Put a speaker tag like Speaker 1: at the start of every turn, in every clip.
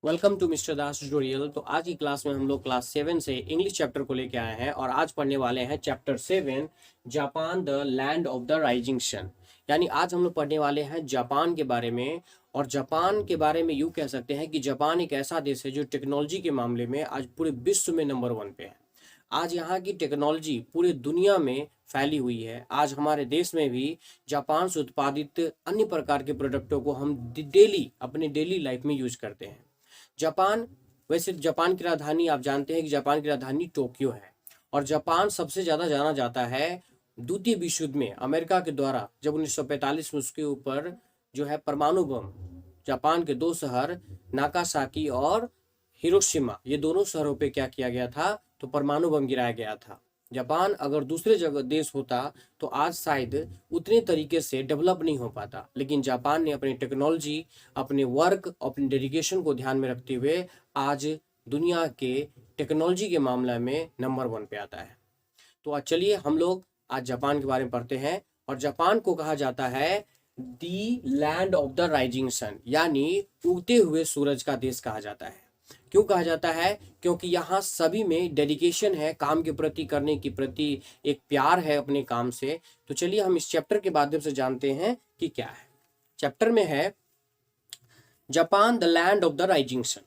Speaker 1: Welcome to mister Das tutorial. तो आज की क्लास में हम लोग क्लास 7 से इंग्लिश चैप्टर को लेके आए हैं और आज पढ़ने वाले हैं chapter 7 Japan the land of the rising sun. यानी आज हम लोग पढ़ने वाले हैं जापान के बारे में। और जापान के बारे में यूँ कह सकते हैं कि जापान एक ऐसा देश है जो टेक्नोलॉजी के मामले में आज पूरे विश्व में नंबर 1 पे है। आज यहाँ की टेक्नोलॉजी पूरी दुनिया में फैली हुई है। आज हमारे देश में भी जापान से उत्पादित अन्य प्रकार के प्रोडक्टों को हम डेली अपने डेली लाइफ में यूज करते हैं। जापान, वैसे जापान की राजधानी आप जानते हैं कि जापान की राजधानी टोक्यो है। और जापान सबसे ज़्यादा जाना जाता है द्वितीय विश्व युद्ध में अमेरिका के द्वारा, जब 1945 में उसके ऊपर जो है परमाणु बम, जापान के दो शहर नागासाकी और हिरोशिमा, ये दोनों शहरों पे क्या किया गया था, तो परमाणु बम गिराया गया था। जापान अगर दूसरे जगह देश होता तो आज शायद उतने तरीके से डेवलप नहीं हो पाता, लेकिन जापान ने अपनी टेक्नोलॉजी, अपने वर्क, अपने डेडिकेशन को ध्यान में रखते हुए आज दुनिया के टेक्नोलॉजी के मामले में नंबर 1 पे आता है। तो आज चलिए हम लोग आज जापान के बारे में पढ़ते हैं। और जापान को कहा जाता है the land of the rising sun, यानी उगते हुए सूरज का देश कहा जाता है। क्यों कहा जाता है? क्योंकि यहाँ सभी में डेडिकेशन है, काम के प्रति, करने के प्रति एक प्यार है अपने काम से। तो चलिए हम इस चैप्टर के माध्यम से जानते हैं कि क्या है। चैप्टर में है Japan the land of the rising sun.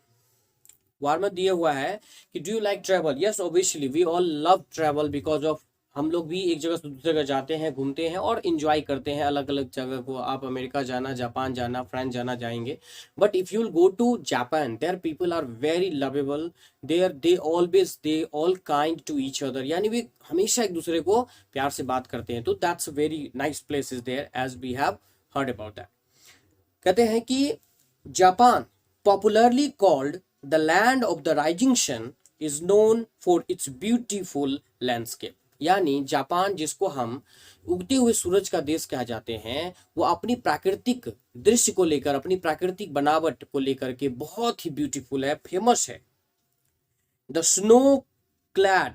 Speaker 1: वार में दिया हुआ है कि do you like travel? Yes obviously we all love travel because of, हम लोग भी एक जगह से दूसरी जगह जाते हैं, घूमते हैं और इंजॉय करते हैं अलग अलग जगह को। आप अमेरिका जाना, जापान जाना, फ्रांस जाना जाएंगे। But if you go to Japan, there people are very lovable, they all kind to each other, यानी वे हमेशा एक दूसरे को प्यार से बात करते हैं। तो that's very nice place is there as we have heard about that. कहते हैं कि Japan, popularly called the land of the rising sun, is known for its beautiful landscape. यानी जापान, जिसको हम उगते हुए सूरज का देश कहा जाते हैं, वो अपनी प्राकृतिक दृश्य को लेकर, अपनी प्राकृतिक बनावट को लेकर के बहुत ही ब्यूटीफुल है, फेमस है। द स्नो क्लैड,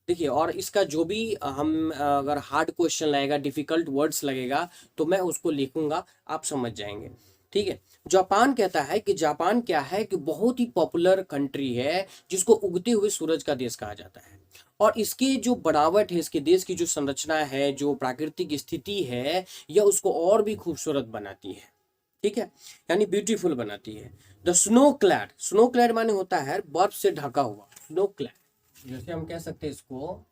Speaker 1: देखिए, और इसका जो भी हम अगर हार्ड क्वेश्चन लगेगा, डिफिकल्ट वर्ड्स लगेगा, तो मैं उसको लिखूंगा, आप समझ जाएंगे। ठीक है। जापान कहता है कि जापान क्या है कि बहुत ही पॉपुलर कंट्री है, जिसको उगते हुए सूरज का देश कहा जाता है। और इसकी जो बनावट है, इसके देश की जो संरचना है, जो प्राकृतिक स्थिति है, यह उसको और भी खूबसूरत बनाती है। ठीक है, यानी ब्यूटीफुल बनाती है। The snow clad, snow clad माने होता है बर्फ से ढका हुआ। स्नो क्लैड, जैसे हम कह सकते हैं इसको,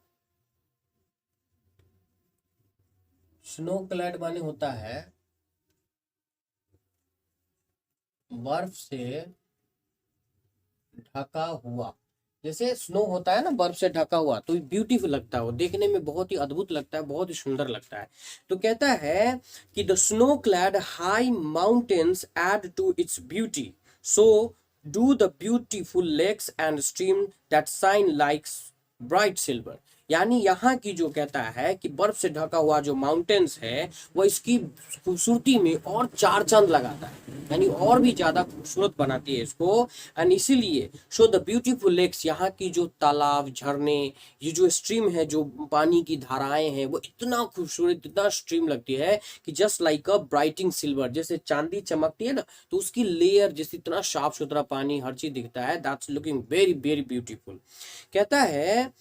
Speaker 1: स्नो क्लैड माने होता है बर्फ से ढका हुआ। जैसे स्नो होता है ना, बर्फ से ढका हुआ, तो ब्यूटीफुल लगता है, वो देखने में बहुत ही अद्भुत लगता है, बहुत ही सुंदर लगता है। तो कहता है कि the snow clad high mountains add to its beauty, so do the beautiful lakes and stream that shine like bright silver. यानी यहाँ की जो कहता है कि बर्फ से ढका हुआ जो माउंटेन्स है, वो इसकी खूबसूरती में और चार चांद लगाता है, यानी और भी ज्यादा खूबसूरत बनाती है इसको। एंड इसीलिए शो द ब्यूटीफुल लेक्स, यहाँ की जो तालाब, झरने, ये जो स्ट्रीम है, जो पानी की धाराएं हैं, वो इतना खूबसूरत, इतना स्ट्रीम लगती है कि जस्ट लाइक अ ब्राइटिंग सिल्वर, जैसे चांदी चमकती है ना, तो उसकी लेयर जैसे इतना साफ सुथरा पानी, हर चीज दिखता है। That's looking very very beautiful. कहता है,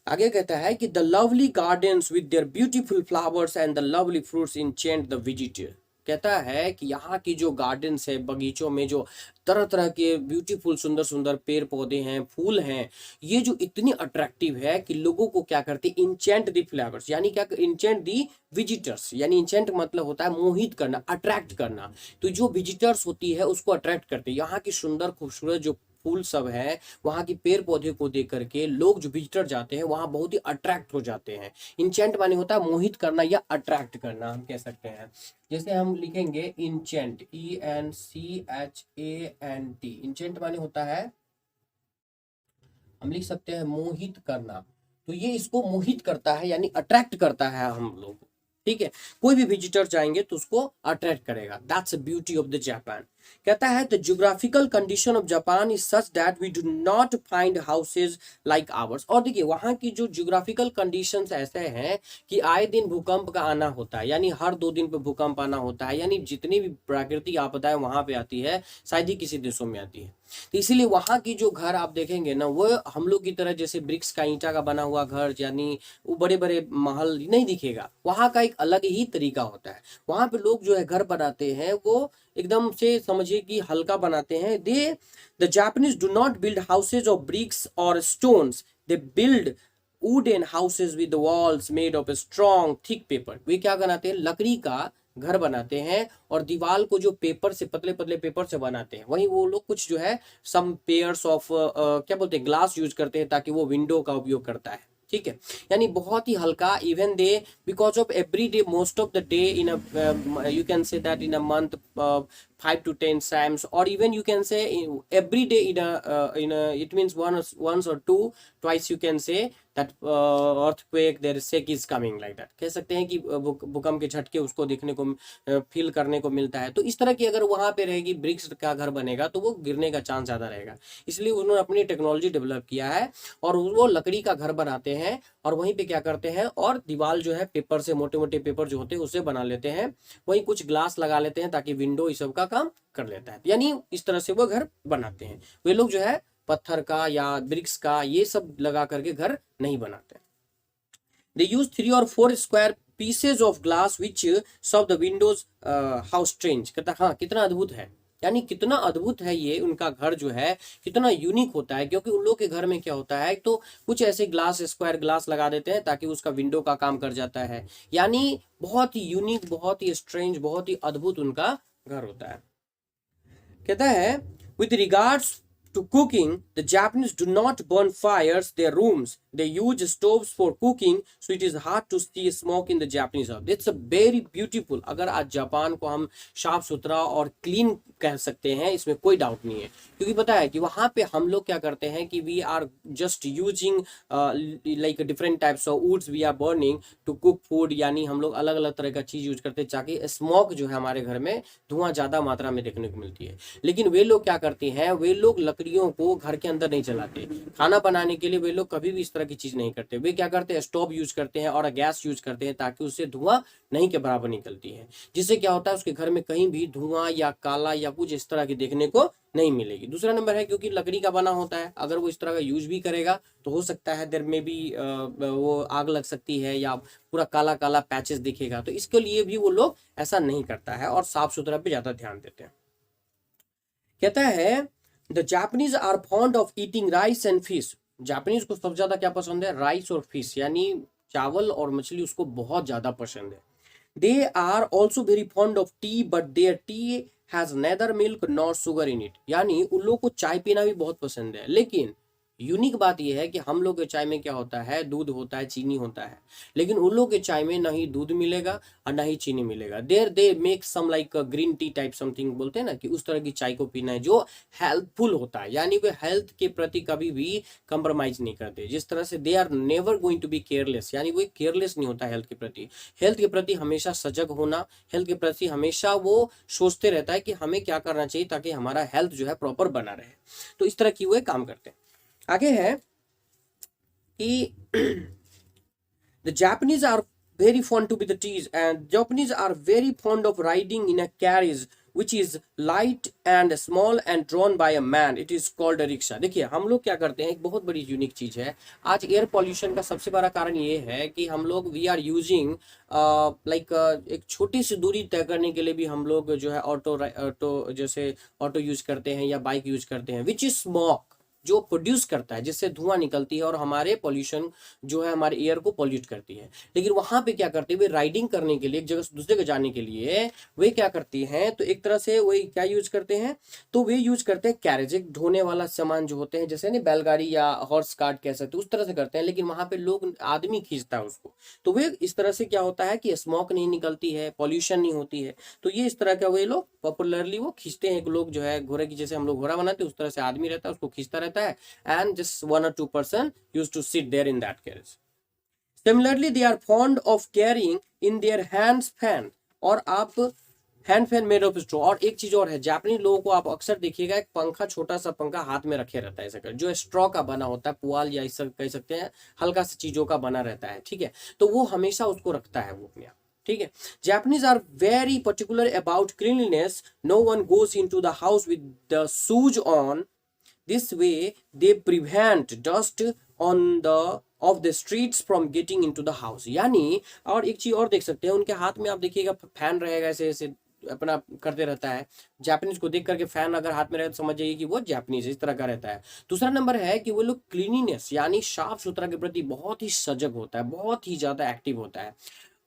Speaker 1: आगे कहता है कि the lovely gardens with their beautiful flowers and the lovely fruits enchant the visitor. कहता है कि यहाँ की जो गार्डन्स है, बगीचों में जो तरह तरह के ब्यूटीफुल सुंदर सुंदर पेड़ पौधे हैं, फूल हैं, ये जो इतनी अट्रैक्टिव है कि लोगों को क्या करते हैं, इंचेंट द फ्लावर्स, यानी क्या, इंचेंट दी विजिटर्स, यानी इंचेंट मतलब होता है मोहित करना, अट्रैक्ट करना। तो जो विजिटर्स होती है उसको अट्रैक्ट करते हैं। यहाँ की सुंदर खूबसूरत जो फूल सब है, वहाँ की पेड़ पौधे को देख करके लोग, जो विजिटर जाते हैं, वहाँ बहुत ही अट्रैक्ट हो जाते हैं। इंचेंट माने होता है मोहित करना या अट्रैक्ट करना, हम कह सकते हैं। जैसे हम लिखेंगे इंचेंट, ENCHANT, इंचेंट माने होता है, हम लिख सकते हैं मोहित करना। तो ये इसको मोहित करता है, यानी अट्रैक्ट करता है हम लोग। ठीक है, कोई भी विजिटर जाएंगे तो उसको अट्रैक्ट करेगा। That's the beauty of the Japan. कहता है the geographical condition of Japan is such that we do not find houses like ours. और देखिए वहाँ की जो ज्योग्राफिकल कंडीशंस ऐसे हैं कि आए दिन भूकंप का आना होता है, यानी हर 2 दिन पे भूकंप आना होता है, यानी जितनी भी प्राकृतिक आपदाएं वहां पे आती है शायद ही किसी देशों में आती है। तो इसीलिए वहां की जो घर आप देखेंगे ना, वो हम लोग की तरह जैसे ब्रिक्स का ईंटा का बना हुआ घर, यानी वो बड़े बड़े महल नहीं दिखेगा। वहां का एक अलग ही तरीका होता है। वहां पे लोग जो है घर बनाते हैं वो एकदम से समझिए कि हल्का बनाते हैं। The Japanese do not build houses of bricks और stones, they build wooden houses with walls made of strong thick paper. वे क्या बनाते हैं, लकड़ी का घर बनाते हैं और दीवार को जो पेपर से, पतले पतले पेपर से बनाते हैं। वहीं वो लोग कुछ जो है सम पेयर्स ऑफ क्या बोलते हैं, ग्लास यूज करते हैं ताकि वो विंडो का उपयोग करता है। ठीक है, यानी बहुत ही हल्का। Even they because of every day most of the day in a you can say that in a month 5 to 10 times, or even you can say every day in a it means once or twice you can say that earthquake there is shake is coming like that। कह सकते हैं कि भूकंप के झटके उसको देखने को फील करने को मिलता है। तो इस तरह की अगर वहां पे रहेगी, ब्रिक्स का घर बनेगा तो वो गिरने का चांस ज्यादा रहेगा। इसलिए उन्होंने अपनी टेक्नोलॉजी डेवलप किया है और वो लकड़ी का घर बनाते हैं और वहीं पे क्या करते हैं, और दीवार जो है पेपर से, मोटे मोटे पेपर जो होते हैं उससे बना लेते हैं। वहीं कुछ ग्लास लगा लेते हैं ताकि विंडो इस सब का काम कर लेता है। यानी इस तरह से वो घर बनाते हैं। वे लोग जो है पत्थर का या ब्रिक्स का ये सब लगा करके घर नहीं बनाते। They use 3 or 4 square pieces of glass which serve the windows how strange. कहता हाँ कितना अद्भुत है, यानी कितना अद्भुत है ये उनका घर जो है, कितना यूनिक होता है। क्योंकि उन लोग के घर में क्या होता है, तो कुछ ऐसे ग्लास, स्क्वायर ग्लास लगा देते हैं ताकि उसका विंडो का काम कर जाता है। यानी बहुत ही यूनिक, बहुत ही स्ट्रेंज, बहुत ही अद्भुत उनका घर होता है। कहता है with regards to cooking, the Japanese do not burn fires their rooms. They use stoves for cooking, so it is hard to see smoke in the Japanese house. It's a very beautiful। अगर आज Japan को हम साफ सुथरा और clean कह सकते हैं, इसमें कोई डाउट नहीं है। क्योंकि पता है कि वहाँ पे हम लोग क्या करते हैं कि we are just using like different types of woods we are burning to cook food. यानी हम लोग अलग अलग तरह का चीज यूज करते हैं ताकि स्मोक जो है हमारे घर में धुआं ज्यादा मात्रा में देखने को मिलती है। लेकिन वे लोग क्या करते हैं, वे लोग लकड़ियों को घर के अंदर नहीं जलाते। खाना बनाने के लिए वे लोग कभी भी इस तरह की चीज नहीं करते। वे क्या करते हैं, स्टोव यूज करते हैं और गैस यूज करते हैं ताकि उससे धुआं नहीं के बराबर निकलती है। जिससे क्या होता है, उसके घर में कहीं भी धुआं या काला या कुछ इस तरह की देखने को नहीं मिलेगी। दूसरा नंबर है क्योंकि लकड़ी का बना होता है, अगर वो इस तरह का यूज भी करेगा तो हो सकता है देर में भी वो आग लग सकती है या पूरा काला काला पैचेस दिखेगा। तो इसके लिए भी वो लोग ऐसा नहीं करता है और साफ सुथरा पे ज्यादा ध्यान देते हैं। कहता है the Japanese are fond of eating rice and fish. Japanese को सबसे ज्यादा क्या पसंद है, राइस और फिश, यानी चावल और मछली उसको बहुत ज्यादा पसंद है। They are also very fond of tea but their tea has neither milk nor sugar in it. यानी उन लोगों को चाय पीना भी बहुत पसंद है, लेकिन यूनिक बात यह है कि हम लोग के चाय में क्या होता है, दूध होता है, चीनी होता है। लेकिन उन लोग के चाय में ना ही दूध मिलेगा और ना ही चीनी मिलेगा। There they make some like green tea type something, बोलते हैं ना कि उस तरह की चाय को पीना है जो हेल्पफुल होता है। यानी वे हेल्थ के प्रति कभी भी कंप्रोमाइज नहीं करते। जिस तरह से they are never going to be careless, यानी वो केयरलेस नहीं होता हेल्थ के प्रति। हेल्थ के प्रति हमेशा सजग होना, हेल्थ के प्रति हमेशा वो सोचते रहता है कि हमें क्या करना चाहिए ताकि हमारा हेल्थ जो है प्रॉपर बना रहे। तो इस तरह की वो काम करते हैं। आगे है कि the Japanese are very fond to be the teas and Japanese are very fond of riding in a carriage which is light and small and drawn by a man, it is called a rickshaw. देखिए हम लोग क्या करते हैं, एक बहुत बड़ी unique चीज है। आज एयर पॉल्यूशन का सबसे बड़ा कारण ये है कि हम लोग वी आर यूजिंग लाइक एक छोटी सी दूरी तय करने के लिए भी हम लोग जो है ऑटो जैसे ऑटो यूज करते हैं या बाइक यूज करते हैं, विच इज स्मोक, जो प्रोड्यूस करता है, जिससे धुआं निकलती है और हमारे पॉल्यूशन जो है हमारे एयर को पॉल्यूट करती है। लेकिन वहां पे क्या करते हैं, वे राइडिंग करने के लिए, एक जगह से दूसरे जगह जाने के लिए वे क्या करती हैं, तो एक तरह से वही क्या यूज करते हैं, तो वे यूज करते हैं कैरेज, एक ढोने वाला सामान जो होते हैं, जैसे ना बैलगाड़ी या हॉर्स कार्ट कह सकते हैं, उस तरह से करते हैं। लेकिन वहां पे लोग, आदमी खींचता है उसको, तो वे इस तरह से क्या होता है कि स्मोक नहीं निकलती है, पॉल्यूशन नहीं होती है। तो ये इस तरह का वे लोग पॉपुलरली वो खींचते हैं। एक लोग जो है घोड़े की, जैसे हम लोग घोड़ा बनाते हैं उस तरह से आदमी रहता है, उसको खींचता रहता है and just 1 or 2 person used to sit there in that carriage. Similarly, they are fond of carrying in their hands fan। और आप hand fan made of straw. और एक चीज और है, जापानी लोगों को आप अक्सर देखिएगा एक पंखा, छोटा सा पंखा हाथ में रखे रहता है ऐसा कर, जो स्ट्रॉ का बना होता है, पुआल या इस कह सकते हैं हल्का सा चीजों का बना रहता है, ठीक है। तो वो हमेशा उसको रखता है वो अपने आप, ठीक है। Japanese are very particular about cleanliness. No one goes into the house with the shoes on. This way they prevent dust on the of the streets from getting into the house. यानी और एक चीज और देख सकते हैं, उनके हाथ में आप देखिएगा फैन रहेगा, ऐसे ऐसे अपना करते रहता है। जापानीज को देख करके फैन अगर हाथ में रहे तो समझ जाइए कि वो जापानीज इस तरह का रहता है। दूसरा नंबर है कि वो लोग क्लीनिनेस यानी साफ सुथरा के प्रति बहुत ही सजग होता है, बहुत ही ज्यादा एक्टिव होता है।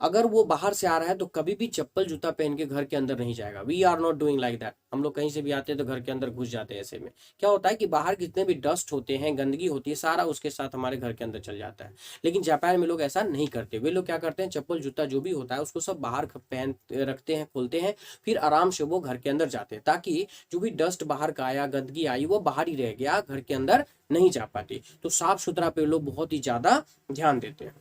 Speaker 1: अगर वो बाहर से आ रहा है तो कभी भी चप्पल जूता पहन के घर के अंदर नहीं जाएगा। We are not doing like that. हम लोग कहीं से भी आते हैं तो घर के अंदर घुस जाते हैं। ऐसे में क्या होता है कि बाहर जितने भी डस्ट होते हैं, गंदगी होती है, सारा उसके साथ हमारे घर के अंदर चल जाता है। लेकिन जापान में लोग ऐसा नहीं करते। वे लोग क्या करते हैं, चप्पल जूता जो भी होता है उसको सब बाहर पहन रखते हैं, खोलते हैं, फिर आराम से वो घर के अंदर जाते हैं, ताकि जो भी डस्ट बाहर का आया, गंदगी आई, वो बाहर ही रह गया, घर के अंदर नहीं जा पाती। तो साफ सुथरा पे लोग बहुत ही ज्यादा ध्यान देते हैं।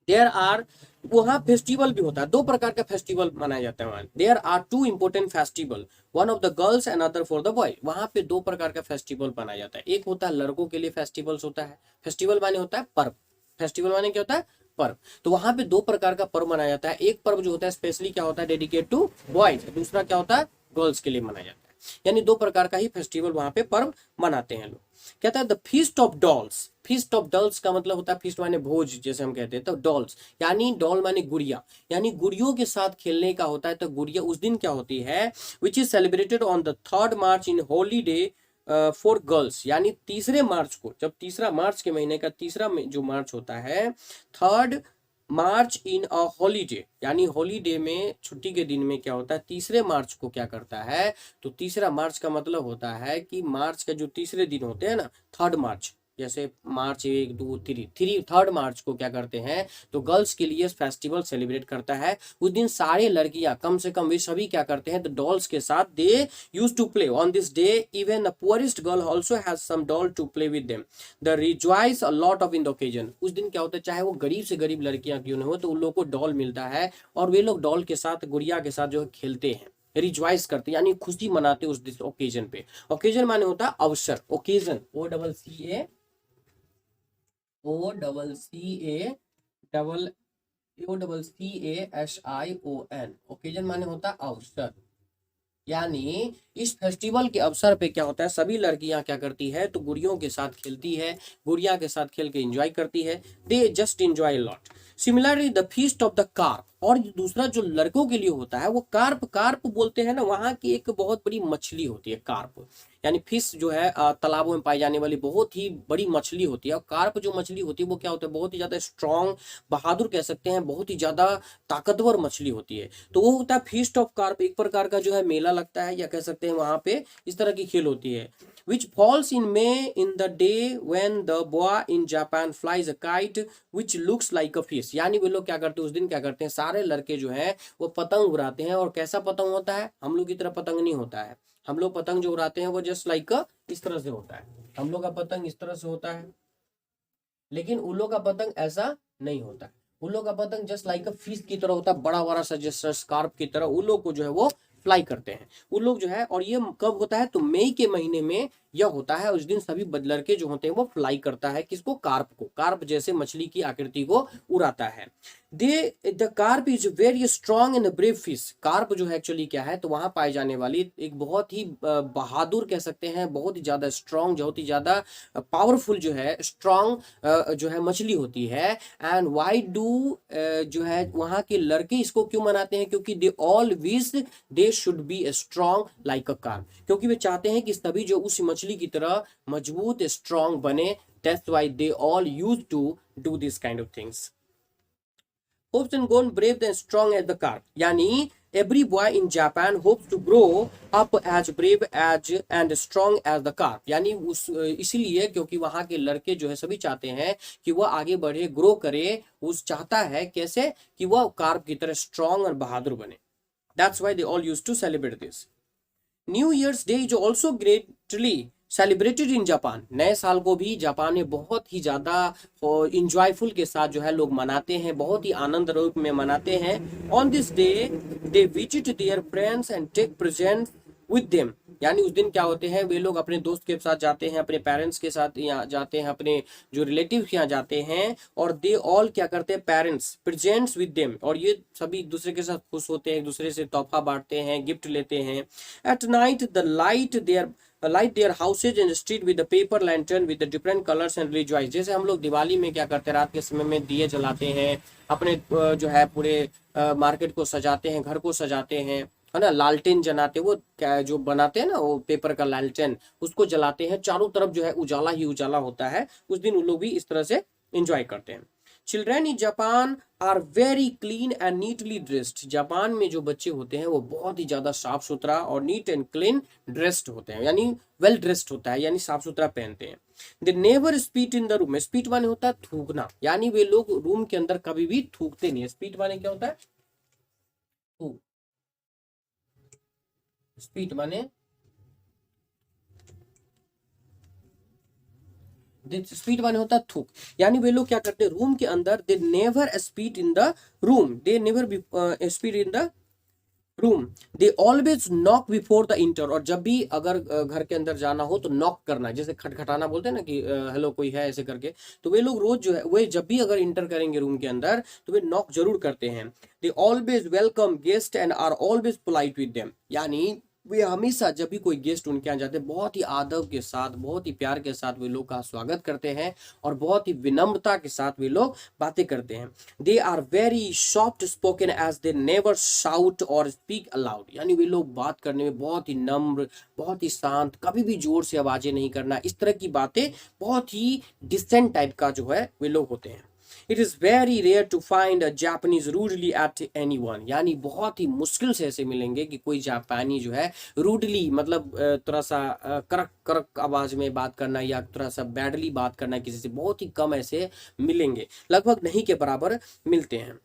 Speaker 1: देयर आर, वहाँ फेस्टिवल भी होता है, दो प्रकार का फेस्टिवल मनाया जाता है वहाँ। There are two important festival, one of the girls and other for the boy. वहाँ पे दो प्रकार का फेस्टिवल मनाया जाता है। एक होता है लड़कों के लिए फेस्टिवल्स होता है, फेस्टिवल माने होता है पर्व, फेस्टिवल माने क्या होता है, पर्व। तो वहाँ पे दो प्रकार का पर्व मनाया जाता है। एक पर्व जो होता है स्पेशली क्या होता है, डेडिकेट टू बॉयज, दूसरा क्या होता है, गर्ल्स के लिए मनाया जाता है। यानी दो प्रकार का ही फेस्टिवल वहां पे पर्व मनाते हैं लोग। कहता है the feast of dolls. Feast of dolls का मतलब होता है, फीस्ट माने भोज जैसे हम कहते हैं, तो डॉल्स यानी डॉल माने गुड़िया, यानी गुड़ियों के साथ खेलने का होता है। तो गुड़िया उस दिन क्या होती है, which is celebrated on the 3rd March in holiday for girls. यानी 3 मार्च को, जब 3 मार्च के महीने का तीसरा जो मार्च होता है, 3rd March in a holiday, यानी हॉलीडे में, छुट्टी के दिन में क्या होता है, 3 मार्च को क्या करता है, तो 3 मार्च का मतलब होता है कि मार्च का जो तीसरे दिन होते हैं ना, 3rd मार्च, जैसे मार्च 1 2 3, 3rd मार्च को क्या करते हैं, तो गर्ल्स के लिए फेस्टिवल सेलिब्रेट करता है। उस दिन सारे लड़कियां, कम से कम वे सभी क्या करते हैं, तो डॉल्स के साथ they use to play on this day. Even the poorest girl also has some doll to play with them. The rejoice a lot of in the occasion. उस दिन क्या होता है, चाहे वो गरीब से गरीब लड़कियां क्यों न हो, तो उन लोगों को डॉल मिलता है और वे लोग डॉल के साथ, गुड़िया के साथ जो है खेलते हैं, रिजॉइस करते हैं, यानी खुशी मनाते उस दिन ओकेजन पे। ओकेजन माने होता है अवसर, ओकेजन, OCASION, ओकेजन माने होता है अवसर। यानी इस फेस्टिवल के अवसर पे क्या होता है, सभी लड़कियां क्या करती है, तो गुड़ियों के साथ खेलती है, गुड़िया के साथ खेल के एंजॉय करती है। They just enjoy lot. Similarly the feast of the carp. और दूसरा जो लड़कों के लिए होता है वो कार्प, कार्प बोलते हैं ना, वहां की एक बहुत बड़ी मछली होती है कार्प, यानी फिश जो है तालाबों में पाई जाने वाली बहुत ही बड़ी मछली होती है। और कार्प जो मछली होती है वो क्या होता है, बहुत ही ज्यादा स्ट्रांग, बहादुर कह सकते हैं, बहुत ही ज्यादा ताकतवर मछली होती है। तो वो होता है फीस्ट ऑफ कार्प, एक प्रकार का जो है मेला लगता है, या कह सकते हैं वहां पे इस तरह की खेल होती है। which falls in May in the day when the boy in Japan flies a kite which looks like a fish। यानी वे लोग क्या करते हैं, उस दिन क्या करते हैं, सारे लड़के जो हैं वो पतंग उड़ाते हैं। और कैसा पतंग होता है, हम लोग की तरह पतंग नहीं होता है। हम लोग पतंग जो उड़ाते हैं वो जस्ट लाइक इस तरह से होता है, हम लोग का पतंग इस तरह से होता है, लेकिन उन लोग का पतंग ऐसा नहीं होता है। उन लोग का पतंग जस्ट लाइक अ फिश की तरह होता है, बड़ा बड़ा सा जैसे स्कार्फ की तरह उन लोग को जो है वो फ्लाई करते हैं उन लोग जो है। और ये कब होता है, तो मई के महीने में यह होता है। उस दिन सभी लड़के जो होते हैं वो फ्लाई करता है, किसको, कार्प को। कार्प जैसे मछली की आकृति को उड़ाता है। The carp is very strong and brave fish. Carp जो है एक्चुअली क्या है, तो वहां पाई जाने वाली एक बहुत ही बहादुर कह सकते हैं, बहुत ही ज्यादा स्ट्रॉन्ग, बहुत ही ज्यादा पावरफुल जो है, स्ट्रॉन्ग जो है मछली होती है। एंड वाई डू जो है वहां के लड़के इसको क्यों मनाते हैं, क्योंकि they all wish they should be strong like a carp, क्योंकि वे चाहते हैं कि सभी जो उस मछली की तरह मजबूत स्ट्रॉन्ग बने। That's why they all use to do this kind of things. Hopes and goal brave and strong as the carp। यानी every boy in Japan hopes to grow up as brave as and strong as the carp। यानी उस इसीलिए क्योंकि वहां के लड़के जो है सभी चाहते हैं कि वह आगे बढ़े, ग्रो करे। उस चाहता है कैसे, कि वह कार्प की तरह स्ट्रॉन्ग और बहादुर बने। That's why they all used to celebrate this। New Year's Day is also greatly celebrated in Japan, नए साल को भी जापान में बहुत ही ज़्यादा इंजॉयफुल के साथ जो है लोग मनाते हैं, बहुत ही आनंद रूप में मनाते हैं। On this day they visit their friends and take present with them, यानी उस दिन क्या होते हैं, वे लोग अपने दोस्त के साथ जाते हैं, अपने पेरेंट्स के साथ यहाँ जाते हैं, अपने जो रिलेटिव के यहाँ जाते हैं, और दे ऑल क्या करते हैं, पेरेंट्स प्रेजेंट्स विद देम, और ये सभी एक दूसरे के साथ खुश होते हैं, एक दूसरे से तोहफा बांटते हैं, गिफ्ट लेते हैं। At night the light their houses and street with the paper lantern with the different colours and rejoice, जैसे हम लोग दिवाली में क्या करते हैं, रात के समय में दिए जलाते हैं, अपने जो है पूरे मार्केट को सजाते हैं, घर को सजाते हैं, है ना, लालटेन जलाते, वो क्या जो बनाते हैं ना, वो पेपर का लालटेन, उसको जलाते हैं, चारों तरफ जो है उजाला ही उजाला होता है, उस दिन उन लोग भी इस तरह से एंजॉय करते हैं। Children in Japan are very clean and neatly dressed, Japan में जो बच्चे होते हैं वो बहुत ही ज्यादा साफ सुथरा और नीट एंड क्लीन ड्रेस्ड होते हैं, यानी वेल ड्रेस्ड होता है, यानी साफ सुथरा पहनते हैं। They never spit in the room, spit माने होता है थूकना, यानी वे लोग रूम के अंदर कभी भी थूकते नहीं है। स्पीट माने क्या होता है, थूक, स्पीट माने स्पीड माने होता है थूक, यानी वे लोग क्या करते हैं रूम के अंदर, they never speed in the room, they never speed in the room, they always knock before the inter, और जब भी अगर घर के अंदर जाना हो तो नॉक करना, जैसे खटखटाना बोलते हैं ना कि हेलो कोई है, ऐसे करके, तो वे लोग रोज जो है वे जब भी अगर इंटर करेंगे रूम के अंदर तो वे नॉक जरूर करते हैं। They always welcome guest and are always polite with them, यानी वे हमेशा जब भी कोई गेस्ट उनके यहाँ जाते हैं बहुत ही आदब के साथ, बहुत ही प्यार के साथ वे लोग का स्वागत करते हैं, और बहुत ही विनम्रता के साथ वे लोग बातें करते हैं। They are very soft spoken as they never shout or speak aloud, यानी वे लोग बात करने में बहुत ही नम्र, बहुत ही शांत, कभी भी जोर से आवाजें नहीं करना, इस तरह की बातें, बहुत ही डिसेंट टाइप का जो है वे लोग होते हैं। It is very rare to find a Japanese rudely at anyone, यानी बहुत ही मुश्किल से ऐसे मिलेंगे कि कोई जापानी जो है रूडली, मतलब थोड़ा सा करक करक आवाज में बात करना या थोड़ा सा बैडली बात करना किसी से, बहुत ही कम ऐसे मिलेंगे, लगभग नहीं के बराबर मिलते हैं।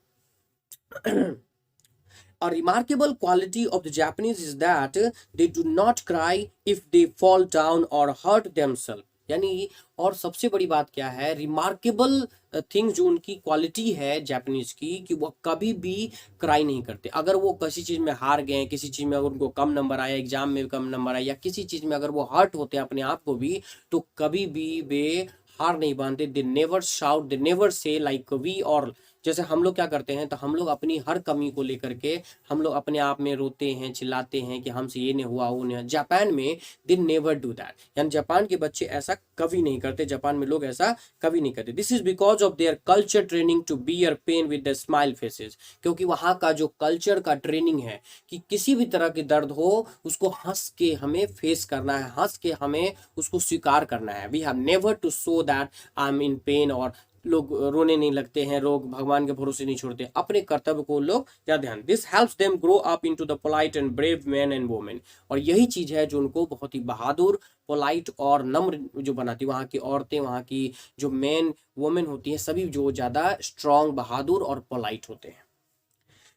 Speaker 1: A remarkable quality of the Japanese is that they do not cry if they fall down or hurt themselves, यानी और सबसे बड़ी बात क्या है, रिमार्केबल थिंग जो उनकी क्वालिटी है जापानीज की, कि वो कभी भी क्राई नहीं करते। अगर वो किसी चीज़ में हार गए, किसी चीज़ में अगर उनको कम नंबर आया, एग्जाम में कम नंबर आया, या किसी चीज़ में अगर वो हर्ट होते हैं अपने आप को भी, तो कभी भी वे हार नहीं मानते। They never shout, they never say like we, और जैसे हम लोग क्या करते हैं, तो हम लोग अपनी हर कमी को लेकर के हम लोग अपने आप में रोते हैं, चिल्लाते हैं कि हमसे ये नहीं हुआ, वो नहीं। जापान में दे नेवर डू दैट, यानी जापान के बच्चे ऐसा कभी नहीं करते, जापान में लोग ऐसा कभी नहीं करते। This is because of their culture training to bear pain with the smile faces, क्योंकि वहाँ का जो कल्चर का ट्रेनिंग है कि किसी भी तरह की दर्द हो उसको हंस के हमें फेस करना है, हंस के हमें उसको स्वीकार करना है। We have never to show that I am in pain, और लोग रोने नहीं लगते हैं, लोग भगवान के भरोसे नहीं छोड़ते, अपने कर्तव्य को लोग ज्यादा ध्यान। This helps them grow up into the polite and brave man and women, और यही चीज है जो उनको बहुत ही बहादुर, पोलाइट और नम्र जो बनाती है। वहाँ की औरतें, वहाँ की जो मैन वुमेन होती हैं, सभी जो ज्यादा स्ट्रांग, बहादुर और पोलाइट होते हैं।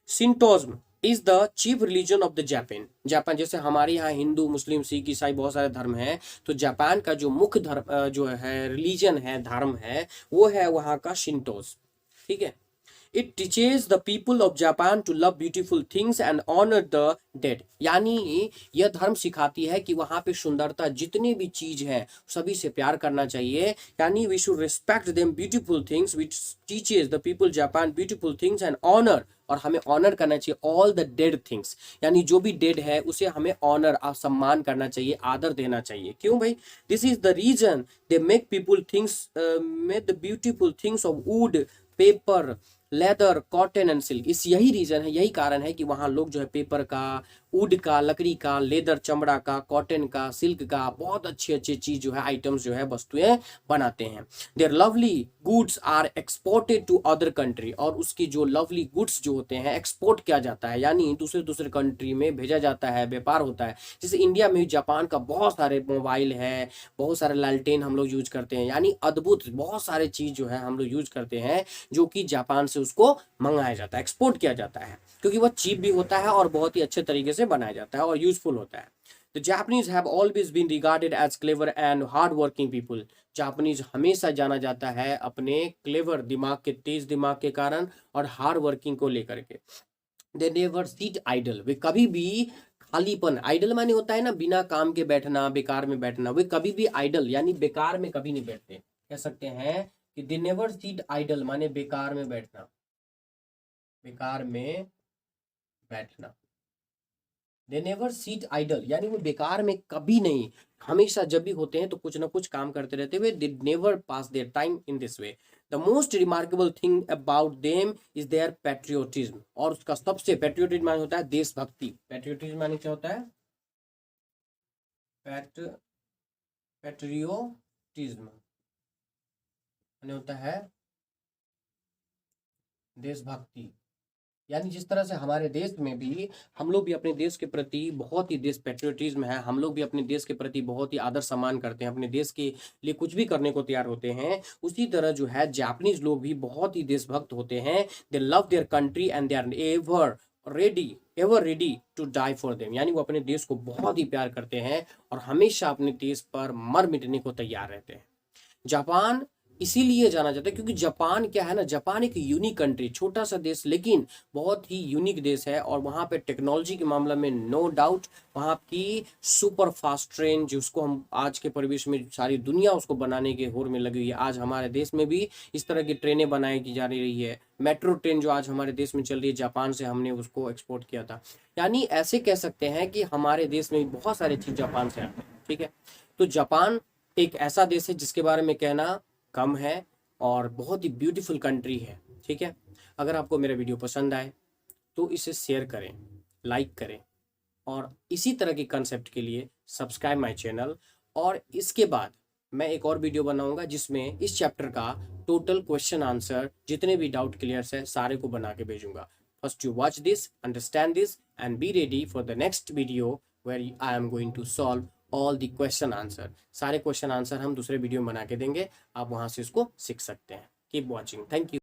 Speaker 1: Shintoism is the chief religion of the Japan, Japan जैसे हमारे यहाँ हिंदू, मुस्लिम, सिख, ईसाई बहुत सारे धर्म हैं, तो जापान का जो मुख्य धर्म जो है, रिलीजन है, धर्म है, वो है वहाँ का शिंटोज। ठीक है। It teaches the people of Japan to love beautiful things and honour the dead, यानी यह धर्म सिखाती है कि वहाँ पे सुंदरता, जितनी भी चीज है सभी से प्यार करना चाहिए, यानी we should respect them beautiful things, which teaches the people Japan beautiful things and honour, और हमें ऑनर करना चाहिए ऑल द डेड थिंग्स, यानी जो भी डेड है उसे हमें ऑनर, सम्मान करना चाहिए, आदर देना चाहिए। क्यों भाई? This is the reason they make people things, make the beautiful things of wood, paper, leather, cotton and silk. इस यही रीजन है, यही कारण है कि वहाँ लोग जो है पेपर का, वुड का, लकड़ी का, लेदर चमड़ा का, कॉटन का, सिल्क का, बहुत अच्छे अच्छे चीज जो है, आइटम्स जो है, वस्तुएं बनाते हैं। Their lovely goods are exported to other country, और उसकी जो लवली गुड्स जो होते हैं एक्सपोर्ट किया जाता है, यानी दूसरे दूसरे कंट्री में भेजा जाता है, व्यापार होता है। जैसे इंडिया में जापान का बहुत सारे मोबाइल है, बहुत सारे लालटेन हम लोग यूज करते हैं, यानी अद्भुत बहुत सारे चीज जो है हम लोग यूज करते हैं, जो कि जापान से उसको मंगाया जाता है, एक्सपोर्ट किया जाता है, क्योंकि वह चीप भी होता है और बहुत ही अच्छे तरीके से बनाया जाता है और यूजफुल होता है। The Japanese have always been regarded as clever and hard working people. Japanese हमेशा जाना जाता है अपने क्लेवर दिमाग के, तेज दिमाग के कारण और हार्ड वर्किंग को लेकर के। दे नेवर सीट आइडल, वे कभी भी खालीपन, आइडल माने होता है ना बिना काम के बैठना, बेकार में बैठना, वे कभी भी आइडल यानी बेकार में कभी नहीं बैठते। कह सकते हैं कि दे नेवर सीट आइडल माने बेकार में बैठना, बेकार में बैठना। दे नेवर सीट आइडल यानी वो बेकार में कभी नहीं, हमेशा जब भी होते हैं तो कुछ ना कुछ काम करते रहते हुए। They never pass their time in this way. The most remarkable thing about them is their patriotism, और उसका सबसे, पैट्रियोटिज्म माने होता है देशभक्ति, पैट्रियोटिज्म माने क्या होता है, पैट्रियोटिज्म माने होता है देशभक्ति। यानी जिस तरह से हमारे देश में भी हम लोग भी अपने देश के प्रति बहुत ही देश पैट्रियोटिज्म है, हम लोग भी अपने देश के प्रति बहुत ही आदर सम्मान करते हैं, अपने देश के लिए कुछ भी करने को तैयार होते हैं, उसी तरह जो है जापानीज लोग भी बहुत ही देशभक्त होते हैं। They love their country and they are ever ready to die for them, यानी वो अपने देश को बहुत ही प्यार करते हैं और हमेशा अपने देश पर मर मिटने को तैयार रहते हैं। जापान इसीलिए जाना जाता है क्योंकि जापान क्या है ना, जापान एक यूनिक कंट्री, छोटा सा देश लेकिन बहुत ही यूनिक देश है। और वहाँ पे टेक्नोलॉजी के मामले में नो डाउट वहाँ की सुपर फास्ट ट्रेन, जिसको हम आज के परिवेश में सारी दुनिया उसको बनाने के होड़ में लगी हुई है। आज हमारे देश में भी इस तरह की ट्रेनें बनाई की जा रही है। मेट्रो ट्रेन जो आज हमारे देश में चल रही है, जापान से हमने उसको एक्सपोर्ट किया था। यानी ऐसे कह सकते हैं कि हमारे देश में बहुत सारी चीज़ जापान से आती है। ठीक है, तो जापान एक ऐसा देश है जिसके बारे में कहना कम है और बहुत ही ब्यूटीफुल कंट्री है। ठीक है, अगर आपको मेरा वीडियो पसंद आए तो इसे शेयर करें, लाइक करें और इसी तरह के कंसेप्ट के लिए सब्सक्राइब माय चैनल। और इसके बाद मैं एक और वीडियो बनाऊंगा जिसमें इस चैप्टर का टोटल क्वेश्चन आंसर, जितने भी डाउट क्लियर्स है सारे को बना के भेजूंगा। First you watch this, understand this and be ready for the next video where I am going to solve all the question answer. सारे क्वेश्चन आंसर हम दूसरे वीडियो में बना के देंगे, आप वहां से उसको सीख सकते हैं। Keep watching, thank you.